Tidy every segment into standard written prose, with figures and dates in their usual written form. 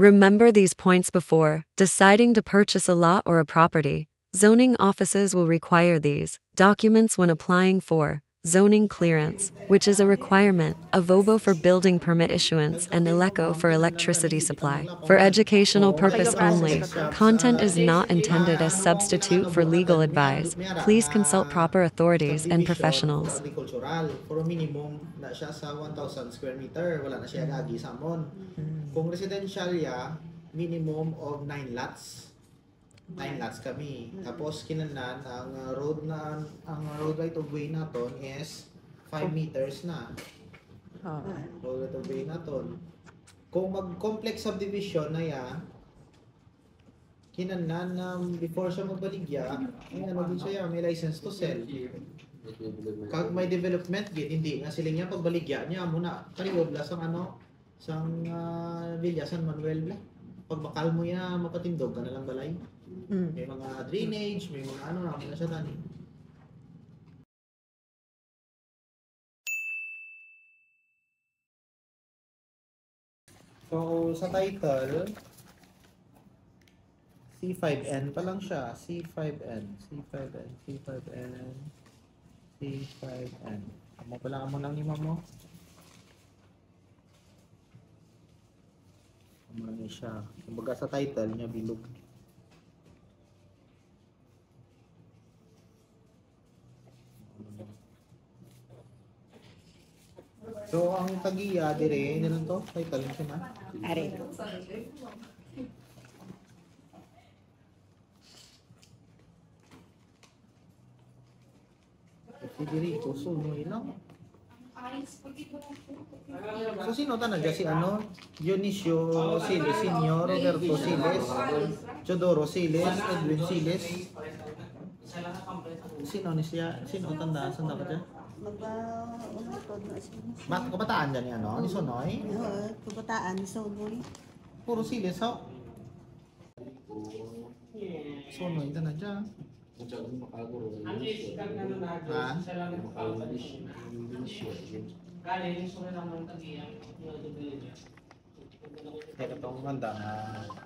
Remember these points before deciding to purchase a lot or a property. Zoning offices will require these documents when applying for zoning clearance, which is a requirement, a VOBO for building permit issuance, and ILECO for electricity supply. For educational purpose only, content is not intended as substitute for legal advice. Please consult proper authorities and professionals. Agricultural, for minimum na siya sa 1,000 square meter, wala na siya gagi sa amon. Kung residential ya, minimum of 9 lots. 9 lots kami. Tapos kinanan ang road right of way naton is 5 meters na. Road right of way naton. Kung mag-complex subdivision na ya, kinanan before siya magbaligya, ano din siya, may license to sell. Kag may development gate, hindi nga sila niya pagbaligya niya muna kariod la sang sang Villa San Manuel la. Pag bakal mo ya mapatindog ka na lang balay. May mga drainage, may mga na siya tani. So sa title C5N pa lang siya. C5N. Amo pala mo nang ima mo. Amo na siya. Kumbaga sa title niya bilog. So ang tagiya dire nilang to title niya na. Are. Diri ko suno ilang. So sino talaga si Dionisio Siles Senior, Roberto Siles, Chodoro Siles, Edwin Siles. Sino ni siya? Sino tanda sa dapat siya? Mag-unatod na siya. Bakit kabataan dyan ni ni Sonoy? Kabataan ni Sonoy. Puro Siles ho. Sonoy na dyan. Kaya itong ganda na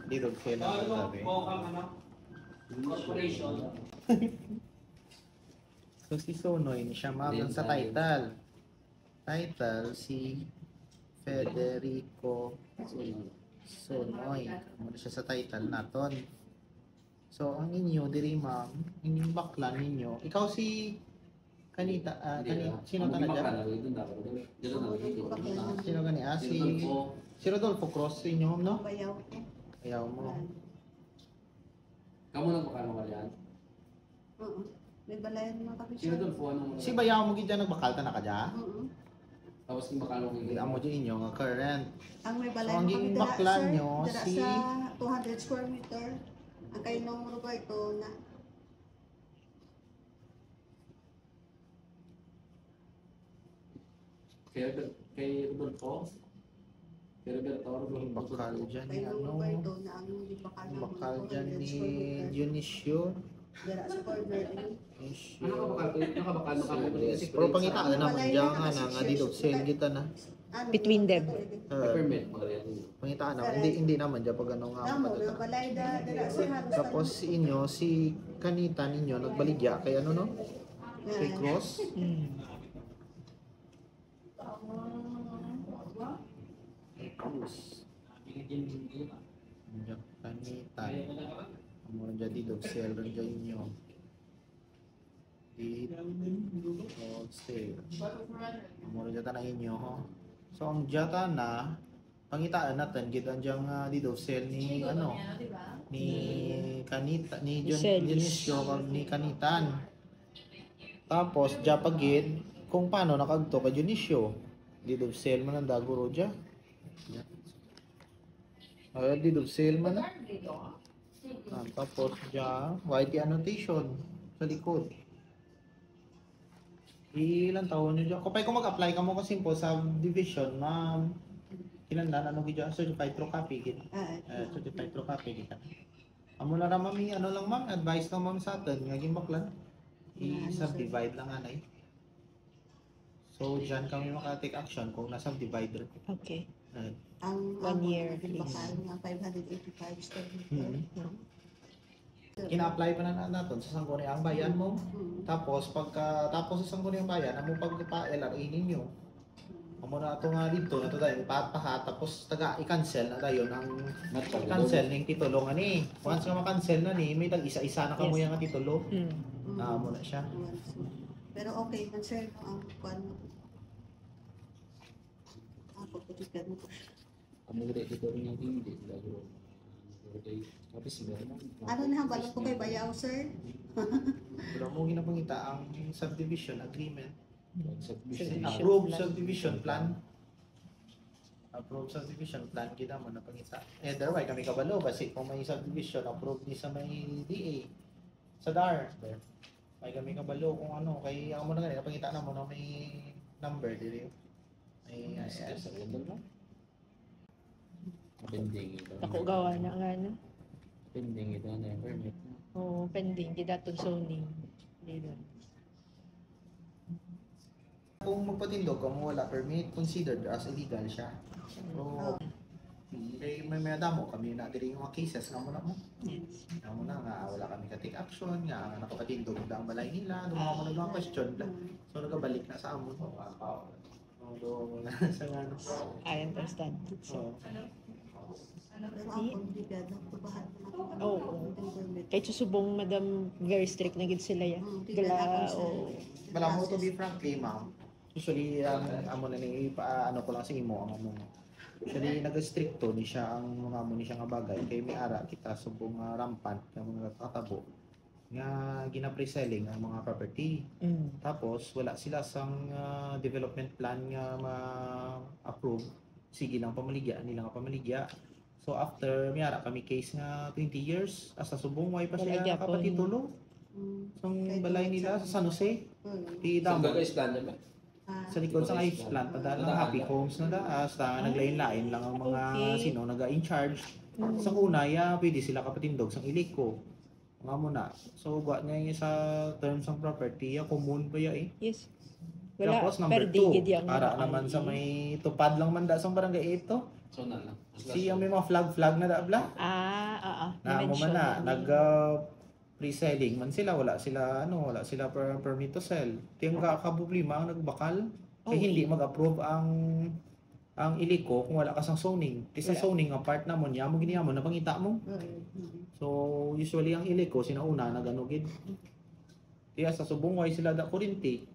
dito sila sabi. So si Sonoy siya ma'am sa title. Title si Federico Sonoy. Ano siya sa title naton. So ang inyo diri ma'am, inyong baklan ninyo. Ikaw si Kanita, sino ka na dyan? Sino ka niya? Si Rodolfo Cruz, si inyo, no? Bayaw ko. Ayaw mo. Kamu lang bakal mo yan? Oo. May balayan mga kapit Si Rodolfo, ano mo? Si Bayaw mo gid nagbakal ta na ka dyan? Oo. Tapos yung bakal mo Hindi amo dyan inyo, nga current. Ang may So, balayan ang mga giging kapit baklan nyo, si... sa 200 square meter. Ang kay Nong Roberto na kay Rodolfo? Kay Roberto? Bakal dyan ni kay Nong ano? Roberto na ang bakal ng Bakal dyan 200 ni square meter. Dionisio. Dara sa corner. Ano ka bakal? Nakabakal mo kamo ba? Pero pangita ka naman dyan nga dito sale kita na. Between them. Permit mo yan. Pangita ka naman, hindi naman dyan pag ano nga Namo kapatid. na balay dara sa halos. Tapos si inyo, si Kanita ninyo, nagbaligya kay ano no? Kay Cross. Kay Cruz. Diyan Kanita. Amo dyan dito, sale rin dyan inyo. Dito, sale. Amo dyan na inyo, ho. So ang jata na, pangitaan natin, kita dyan dito, sale ni ano, ni Kanita, ni Dionisio, kag ni Kanitan. Tapos, Japagid, kung paano nakagto kay Dionisio. Dito sale man ang daguro dya. Dito sale man. Tapos dya, YT annotation sa likod. Ilan taon nyo dyan? Kung mag-apply ka mo kasi po sa division, ma'am, kinandan, ano gidya? Certified true copy, gid. Certified true copy, gid. Amo na ma'am, ano lang ma'am, advice lang ma'am sa atin, nga gimbaklan. I-subdivide lang anay. So, dyan kami maka-take action kung na-subdivide rin. Okay. Ang 1 year ang lease. bakal nga 585 square meter. Kina-apply pa na natin sa sangguniang bayan mo. Tapos tapos sa sangguniang bayan, amo pagpa-LRA ninyo. Amo na ito nga dito, na ito tayo, ipapaha, tapos i-cancel na tayo ng i-cancel ng titulo nga ni. Once nga ma-cancel na ni, may tag-isa-isa na kamo Yes. yung nga titulo. Mm. Amo na siya. Pero okay, man sir, ang kwan mo. Pagputikan mo. Kami dito rin yung hindi. Tapos meron. Ano na, balong ko kay Bayaw, sir? Pero mo ginapangita ang subdivision agreement. Subdivision Approved plan. subdivision plan. Approved subdivision plan, kita mo na pangita. Otherwise, kami kabalo, basi kung may subdivision, approved ni sa may DA. Sa DAR. May kami kabalo kung ano, kay ako mo na ganito, pangita na mo na may number, dili. May Sa ganda mo. Pending ito. Ako gawa na nga na. Pending ito na yung permit. Oo, pending. Di datong zoning. Dito. Kung magpatindog kung wala permit, considered as illegal siya. So, kay may damo kami na diri yung mga cases nga mo na mo. Yes. Nga mo na nga wala kami ka take action, nga nakapatindog na ang balay nila, nung mga mga question. So nagabalik na sa amon. So, sa nga no. I understand. So, Pero ang komplikado, tubahan mo na. Oo. Kahit susubong, madam, very strict na gid sila yan. Gala, o... wala mo to be frankly, ma'am. Usually, amo na ni ano ko lang sa imo ang amo. Usually, nag-stricto ni siya ang mga amo ni siya nga bagay. Kay may ara kita subong rampant nga mga katabo nga gina-pre-selling ang mga property. Mm. Tapos wala sila sang development plan nga ma-approve. Sige lang pamaligya nila nga pamaligya. So after miyara kami case nga 20 years asa subong way pa Wala siya gyapon. kapatitulo. Sang balay nila sa San Jose, di Ang damo. gagawin plan niya ba? Sa likod sa ice plant padala ng happy homes na daas ta naglain-lain lang ang mga Okay. sino naga-in charge. Sa una ya pwede sila kapatindog sang iliko. Nga mo na. So gwa niya yung sa terms ng property ya commune pa ya eh. Yes. Wala, Tapos number per 2, digid yung para ano, naman sa may tupad lang man da sa barangay ito. So na lang. Siya may mga flag na dabla. Na mo man na nag pre-selling man sila, wala sila permit to sell. Tiyang problema ang nagbakal kay Okay. hindi mag-approve ang iliko kung wala ka sang zoning. Ti sa Wala. zoning ang part na mo niya mo giniya mo na pangita mo. So usually ang iliko sinauna naganugid. Kaya sa subong way sila da kurinti.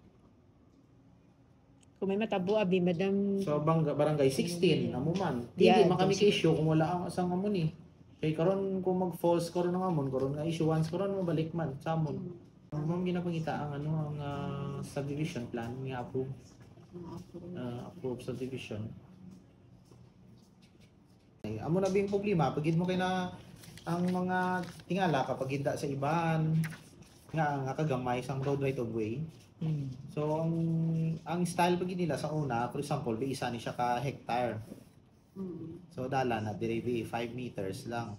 Kung may matabo, abi, madam, So barangay 16 amo man. Yeah, Hindi man kami those- issue kung wala ang asang amon ni. Kay karon kung mag-false karon ng amon, karon nga issue once karon mo balik man sa amon. Ma'am ginapangita ang ang subdivision plan nga approve approve subdivision. Ay, amo na bing problema pagid mo kay na ang mga tingala kapag hida sa iban nga kagamay sang road right of way. So ang style pagid nila sa una, for example, di isa ni siya ka hectare. So dala na diri 5 meters lang.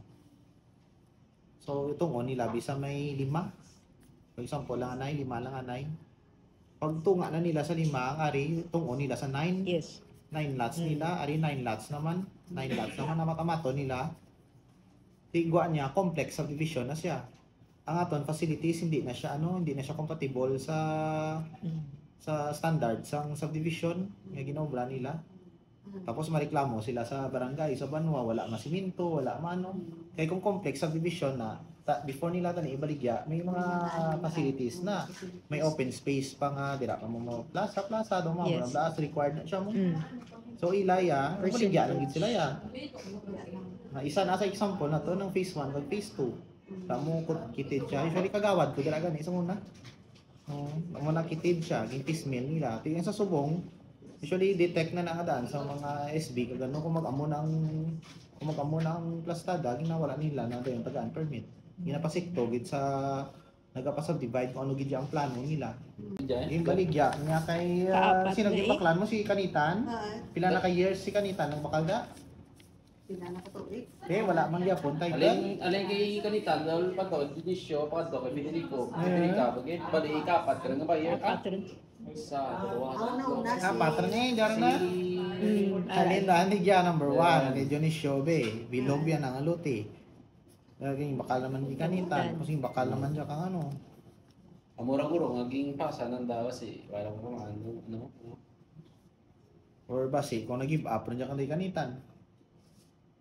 So itong nila bisa may 5. For example, lang anay, 5 lang anay. Pag tunga na nila sa 5, ari tungo nila sa 9. yes. 9 lots nila, ari 9 lots naman. 9 lots naman na matamato nila. Tigwa niya complex subdivision na siya. Ang aton facilities hindi na siya hindi na siya compatible sa standard sang subdivision nga ginobra nila. Tapos mareklamo sila sa barangay sa Banwa, wala masimento, wala maano. Kaya kung complex subdivision na before nila tani ibaligya, may mga facilities na. May open space pa nga dira pa mo plaza do mo Yes. yes. Required na siya mo. Mm. So ilaya, Or ibaligya simple. lang gid sila ya. Isa na sa example na to ng phase 1 ug phase 2. Kamo ko kitid siya. Usually kagawad ko dira gani sa una. Amo na kitid siya, gintismil nila. Tingin sa subong, usually detect na nakadaan sa mga SB kagano kung mag-amo ng plastada ginawala nila na dayon tagaan permit. Ginapasikto gid sa nagapasubdivide kung ano gid ang plano nila. Yung baligya nga kay Kaapat sino na gid baklan mo si Kanitan? Pila na ka years si Kanitan nang bakalda? Sila nakatuig. Wala man gyapon tay. Alin kay Kanitan, dahil pa to, Dionisio, pa to, kay Federico. Federica, bagay, bali ikapat, ka nga ba, year? Pattern. Sa dalawa. Ang nauna si... Patron dara na. Si Alin na niya number 1, medyo ni Shobe. Bilog yan ang aluti. Laging bakal naman di kanitan. Kasi bakal naman siya kang ano. Amura-guro, ngaging pasa ng dawas eh. Wala ko mga ano. Or basi, kung nag-give up, rin kang di kanitan.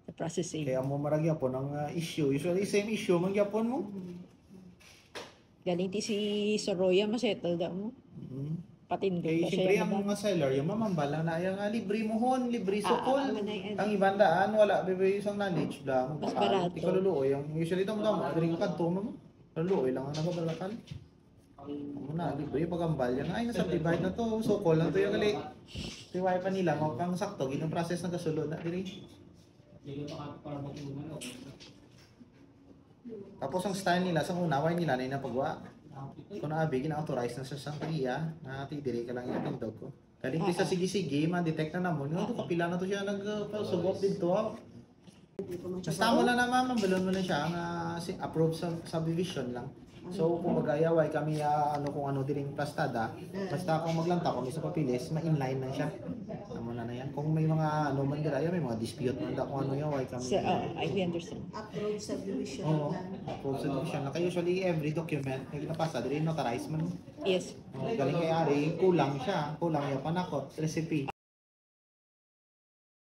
The processing. Kaya mo maragyapon ang issue. Usually, same issue, magyapon mo. Galing ti si Soroya, masettle daw mo. Patindog Kaya ba siyempre siya? ang mga seller, yung mamambala na yung libre mo hon, libre sukol. Manay, Ang ibang daan, wala bebe isang knowledge lang. Mas barato. Di kaluluoy. Yung usually itong damo, adring ka kanto mo. Kaluluoy lang ang nagbabalakal. Ano na, libre pagambal yan. Ay, nasa divide na to. Sukol na to yung gali. Tiwai pa nila, mapang sakto. Ginong process ng kasulod na diri. Tapos ang style nila, sa unaway nila na inapagwa. Kung naabi, gina-authorize na sa Sangkriya, na tidiri ka lang yung tindog ko. Galing sa sige-sige, ma-detect na naman. Yung kapila na to siya nag-sugop dito. Basta mo lang naman, mabalon mo na siya na approve sa subdivision lang. So, kung magayaway kami kung ano diring plastada, basta kung maglanta kung sa papilis, ma-inline na siya. Tama na yan. Kung may mga ano man dira, may mga dispute man da kung ano yaway kami. So, I understand. Approve subdivision Oo, plan. approve subdivision. Like usually every document na ginapasa, diri notarize man. Yes. Galing kay Ari, kulang siya. Kulang yung panakot, recipe.